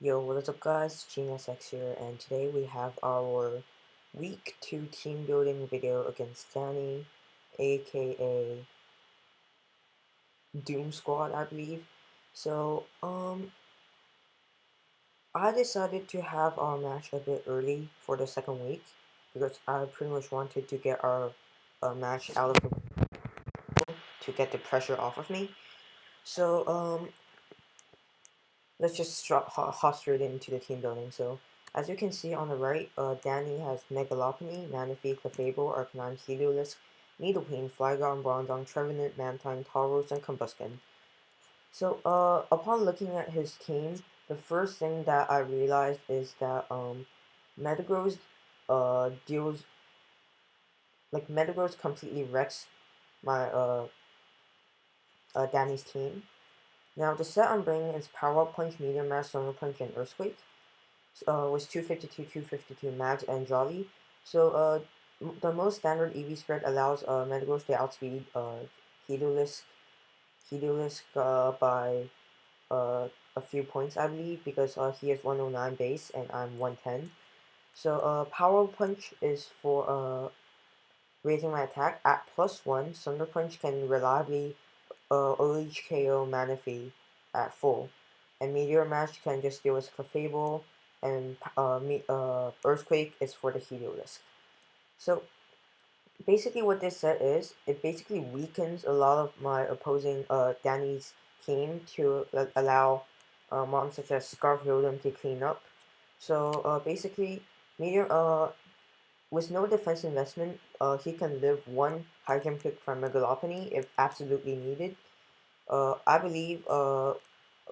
Yo, what is up guys, GeniusX here, and today we have our week 2 team building video against Danny, aka Doom Squad, I believe. So, I decided to have our match a bit early for the second week, because I pretty much wanted to get our match out of the way to get the pressure off of me. So, let's just hop straight into the team building. So, as you can see on the right, Danny has Megalopony, Manaphy, Clefable, Arcanine, Heliolisk, Nidoqueen, Flygon, Bronzong, Trevenant, Mantine, Tauros, and Combusken. So, upon looking at his team, the first thing that I realized is that, Metagross, deals, Metagross completely wrecks my, Danny's team. Now, the set I'm bringing is Power Up Punch, Meteor Mash, Summer Punch, and Earthquake. Was 252, 252 max and Jolly. So the most standard EV spread allows Metagross to outspeed Heliolisk, by a few points, I believe, because he has 109 base and I'm 110. So Power Punch is for raising my attack at +1. Thunder Punch can reliably OH KO Manaphy at full, and Meteor Mash can just deal with Clefable, and Earthquake is for the Heliolisk. So basically, what this set is, it basically weakens a lot of my opposing Danny's team to allow mons such as Scarf Rotom to clean up. So basically, Meteor with no defense investment, he can live one high jump kick from Megalopony if absolutely needed. I believe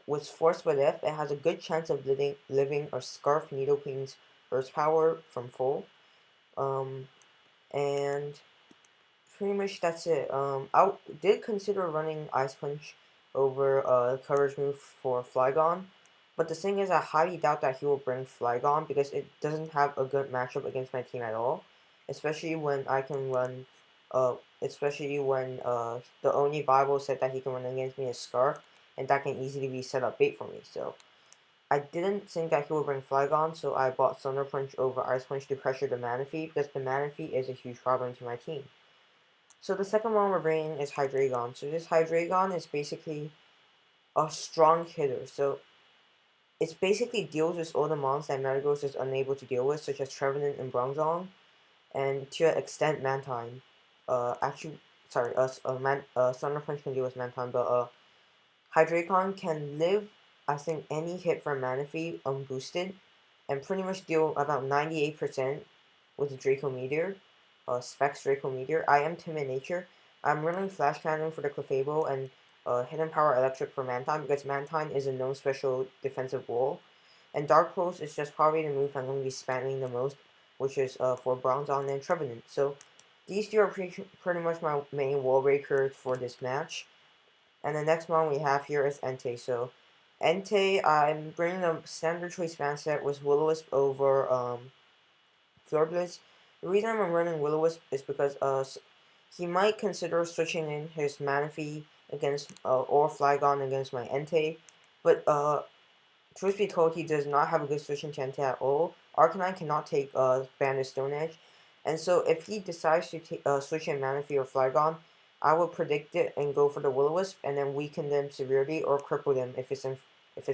with Force by F, it has a good chance of living a Scarf Nidoqueen's Burst Power from full. And pretty much that's it. I did consider running Ice Punch over coverage move for Flygon, but the thing is, I highly doubt that he will bring Flygon because it doesn't have a good matchup against my team at all. Especially when I can run, especially when the only viable set that he can run against me is Scarf, and that can easily be set up bait for me. So I didn't think that he would bring Flygon, so I bought Thunder Punch over Ice Punch to pressure the Manaphy because the Manaphy is a huge problem to my team. So the second one we're bringing is Hydreigon. So this Hydreigon is basically a strong hitter. So it basically deals with all the mons that Metagross is unable to deal with, such as Trevenant and Bronzong, and to an extent Mantine. Actually, sorry, Thunder Punch can deal with Mantine, but Hydreigon can live, I think, any hit from Manaphy unboosted, and pretty much deal about 98% with Draco Meteor, Specs Draco Meteor. I am Timid Nature. I'm running Flash Cannon for the Clefable and Hidden Power Electric for Mantine because Mantine is a known special defensive wall. And Dark Pulse is just probably the move I'm going to be spamming the most, which is for Bronzong and Trevenant. So these two are pretty much my main wall breakers for this match. And the next one we have here is Entei. So Entei, I'm bringing the standard choice fan set with Will-O-Wisp over Florblitz. The reason I'm running Will-O-Wisp is because he might consider switching in his Manaphy against or Flygon against my Entei, but truth be told, he does not have a good switch into Entei at all. Arcanine cannot take Bandit Stone Edge, and so if he decides to switch in Manaphy or Flygon, I will predict it and go for the Will-O-Wisp and then weaken them severely or cripple them if it's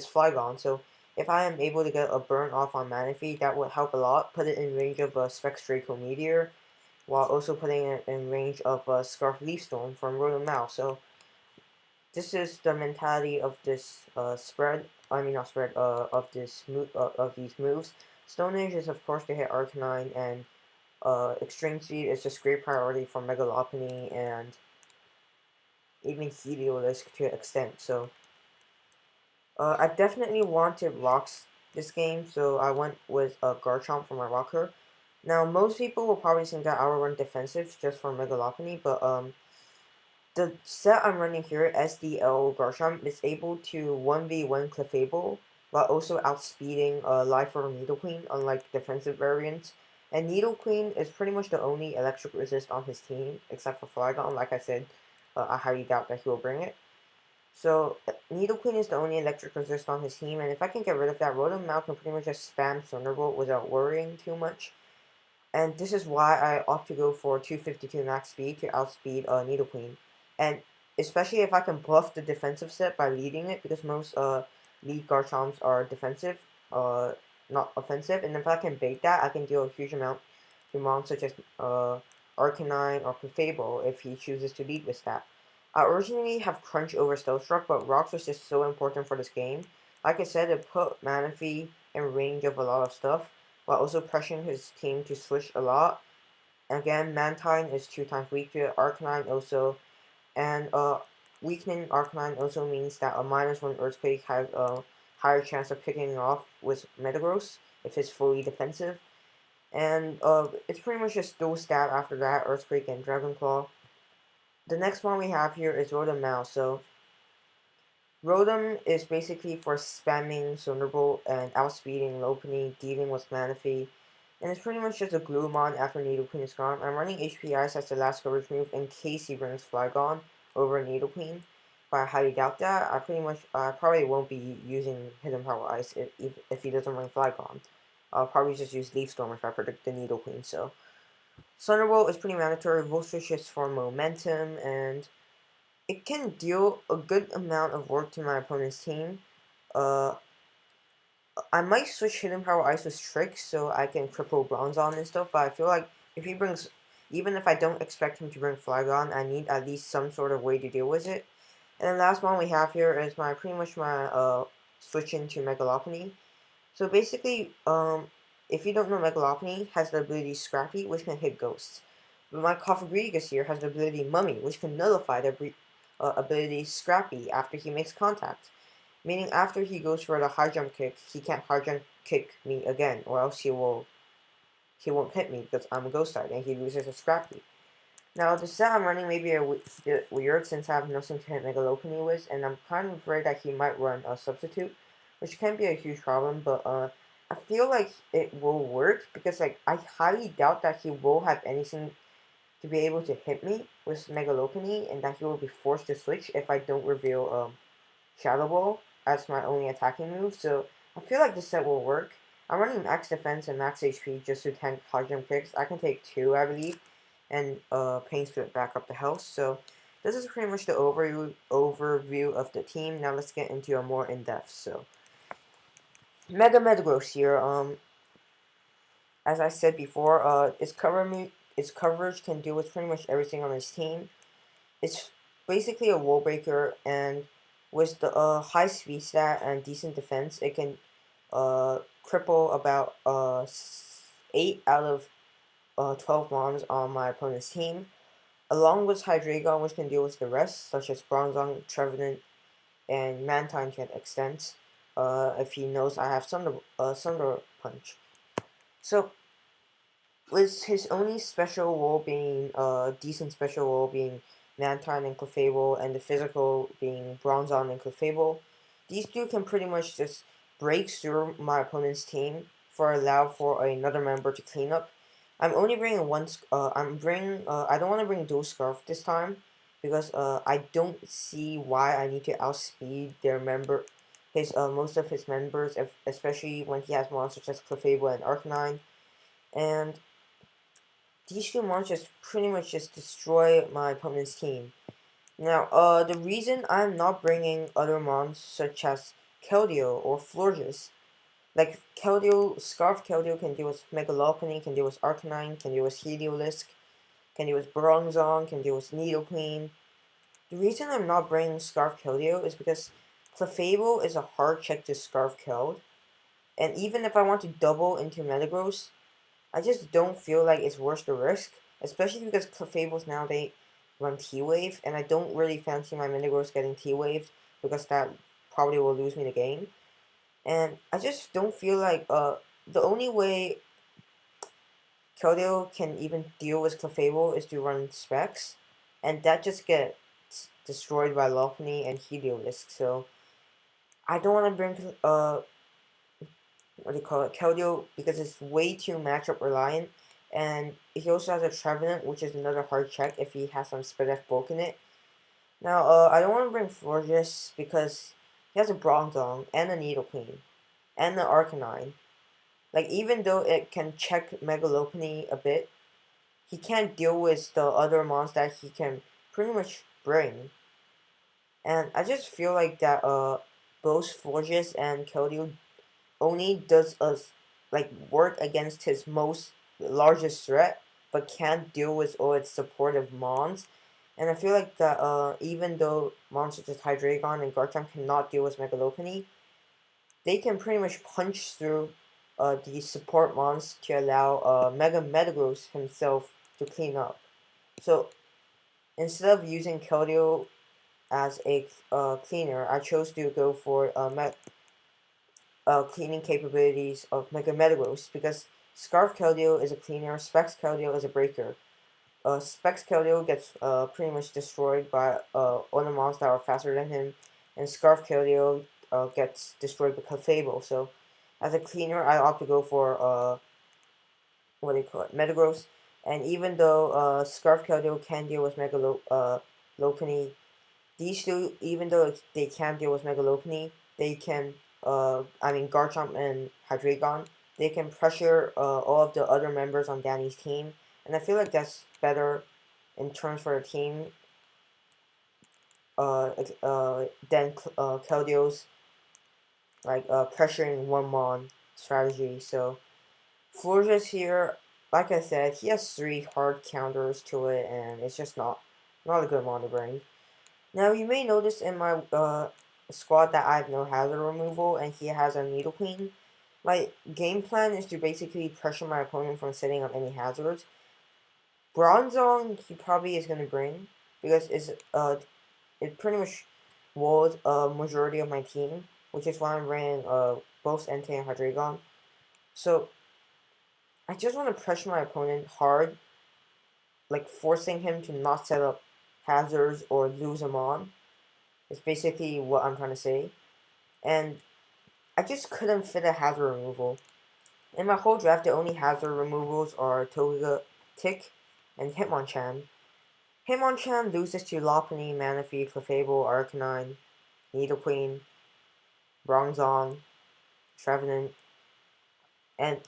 Flygon. So if I am able to get a burn off on Manaphy, that would help a lot. Put it in range of Specs Draco Meteor, while also putting it in range of Scarf Leaf Storm from Rotom Now. So this is the mentality of this spread. I mean not spread. Of this of these moves. Stone Age is of course to hit Arcanine, and Extreme Speed is just great priority for Megalopony and even Heliolisk to an extent. So I definitely wanted rocks this game, so I went with Garchomp for my rocker. Now most people will probably think that I will run defensive just for Megalopony, but the set I'm running here, SDL Garchomp, is able to 1v1 Clefable while also outspeeding Life Orb Nidoqueen, unlike defensive variants. And Nidoqueen is pretty much the only electric resist on his team, except for Flygon. Like I said, I highly doubt that he will bring it. So Nidoqueen is the only electric resist on his team, and if I can get rid of that, Rotom Mal can pretty much just spam Thunderbolt without worrying too much. And this is why I opt to go for 252 max speed to outspeed Nidoqueen. And especially if I can buff the defensive set by leading it, because most lead Garchomp's are defensive, not offensive. And if I can bait that, I can deal a huge amount to mons such as Arcanine or Clefable if he chooses to lead with that. I originally have Crunch over Stealth Rock, but Rocks was just so important for this game. Like I said, it put Manaphy in range of a lot of stuff, while also pressuring his team to switch a lot. Again, Mantine is 2 times weaker, Arcanine also, and weakening Arcanine also means that a -1 Earthquake has a higher chance of picking off with Metagross if it's fully defensive. And it's pretty much just dual stab after that, Earthquake and Dragon Claw. The next one we have here is Rotom Mouse. So Rotom is basically for spamming Thunderbolt and outspeeding Lopunny, dealing with Manaphy, and it's pretty much just a Gluemon after Nidoqueen is gone. I'm running HP Ice as the last coverage move in case he brings Flygon over Nidoqueen, but I highly doubt that. I probably won't be using Hidden Power Ice if he doesn't bring Flygon. I'll probably just use Leaf Storm if I predict the Nidoqueen, so. Thunderbolt is pretty mandatory, Volt Switch is for momentum, and it can deal a good amount of work to my opponent's team. Uh, I might switch Hidden Power Ice with Trick so I can cripple Bronzong and stuff, but I feel like if he brings, even if I don't expect him to bring Flygon, I need at least some sort of way to deal with it. And the last one we have here is pretty much my switch into Megalophony. So basically, if you don't know, Megalophony has the ability Scrappy, which can hit ghosts. But my Cofagrigus here has the ability Mummy, which can nullify the ability Scrappy after he makes contact. Meaning after he goes for the high jump kick, he can't high jump kick me again, or else he won't hit me because I'm a ghost type and he loses a Scrappy. Now the set I'm running may be a bit weird since I have nothing to hit Megalophony with, and I'm kind of afraid that he might run a substitute, which can be a huge problem, but I feel like it will work because like I highly doubt that he will have anything to be able to hit me with Megalophony, and that he will be forced to switch if I don't reveal Shadow Ball as my only attacking move, so I feel like this set will work. I'm running max defense and max HP just to tank hard jump kicks. I can take 2, I believe, and Pain Split back up the health. So this is pretty much the overview of the team. Now let's get into a more in-depth. So Metagross here. As I said before, its coverage can deal with pretty much everything on his team. It's basically a wall breaker, and with the high speed stat and decent defense, it can cripple about 8 out of 12 mons on my opponent's team, along with Hydreigon, which can deal with the rest, such as Bronzong, Trevenant, and Mantine to an extent, if he knows I have Thunder Punch. So, with his only special wall being, decent special wall being Mantine and Clefable, and the physical being Bronzong and Clefable, these two can pretty much just break through my opponent's team for allow for another member to clean up. I'm only bringing one. I don't want to bring dual Scarf this time because I don't see why I need to outspeed most of his members, especially when he has monsters such as Clefable and Arcanine, and these two monsters pretty much just destroy my opponent's team. Now, the reason I'm not bringing other mons such as Keldeo or Florges, like Scarf Keldeo can deal with Megalophony, can deal with Arcanine, can deal with Heliolisk, can deal with Bronzong, can deal with Nidoqueen. The reason I'm not bringing Scarf Keldeo is because Clefable is a hard check to Scarf Keld, and even if I want to double into Metagross, I just don't feel like it's worth the risk, especially because Clefables now they run T-Wave, and I don't really fancy my Metagross getting T-Waved because that probably will lose me the game. And I just don't feel like the only way Keldeo can even deal with Clefable is to run Specs, and that just gets destroyed by Lopunny and Heliolisk. So I don't want to bring what do you call it, Keldeo, because it's way too matchup reliant, and he also has a Trevenant, which is another hard check if he has some Spread F bulk in it. Now, I don't want to bring Florges because he has a Bronzong and a Needle Queen and the Arcanine. Like, even though it can check Megalopony a bit, he can't deal with the other mons that he can pretty much bring. And I just feel like that both Florges and Keldeo only does us like work against his most largest threat, but can't deal with all its supportive mons. And I feel like that even though mons such as Hydreigon and Garchomp cannot deal with Megalopony, they can pretty much punch through the support mons to allow Mega Metagross himself to clean up. So instead of using Keldeo as a cleaner, I chose to go for cleaning capabilities of Mega Metagross because Scarf Keldeo is a cleaner, Specs Keldeo is a breaker. Specs Keldeo gets pretty much destroyed by other monsters that are faster than him, and Scarf Keldeo gets destroyed by Clefable. So, as a cleaner, I opt to go for what do you call it, Metagross. And even though Scarf Keldeo can deal with Lopunny, these two, even though they can't deal with Megalopony, they can, Garchomp and Hydreigon, they can pressure all of the other members on Danny's team, and I feel like that's better in terms for the team than Keldeo's pressuring one mon strategy. So Florges here, like I said, he has 3 hard counters to it, and it's just not a good mon to bring. Now, you may notice in my squad that I have no hazard removal and he has a Nidoqueen. My game plan is to basically pressure my opponent from setting up any hazards. Bronzong, he probably is going to bring because it pretty much walls a majority of my team, which is why I'm bringing both Entei and Hydreigon. So, I just want to pressure my opponent hard, like forcing him to not set up hazards or lose him on. It's basically what I'm trying to say. And I just couldn't fit a hazard removal. In my whole draft, the only hazard removals are Togetic and Hitmonchan. Hitmonchan loses to Lopunny, Manaphy, Clefable, Arcanine, Nidoqueen, Bronzong, Trevenant, and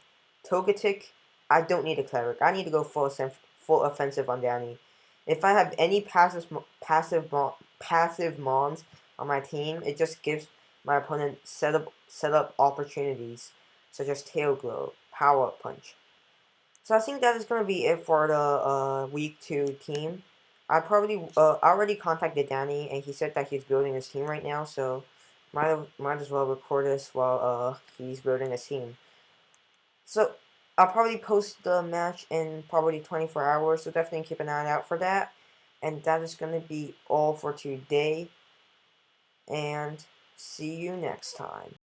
Togetic. I don't need a Cleric. I need to go full offensive on Danny. If I have any passive mons on my team, it just gives my opponent setup opportunities such as Tail Glow, Power Up Punch. So I think that is going to be it for the week 2 team. I already contacted Danny and he said that he's building his team right now, so might as well record this while he's building his team. So I'll probably post the match in probably 24 hours, so definitely keep an eye out for that. And that is going to be all for today. And see you next time.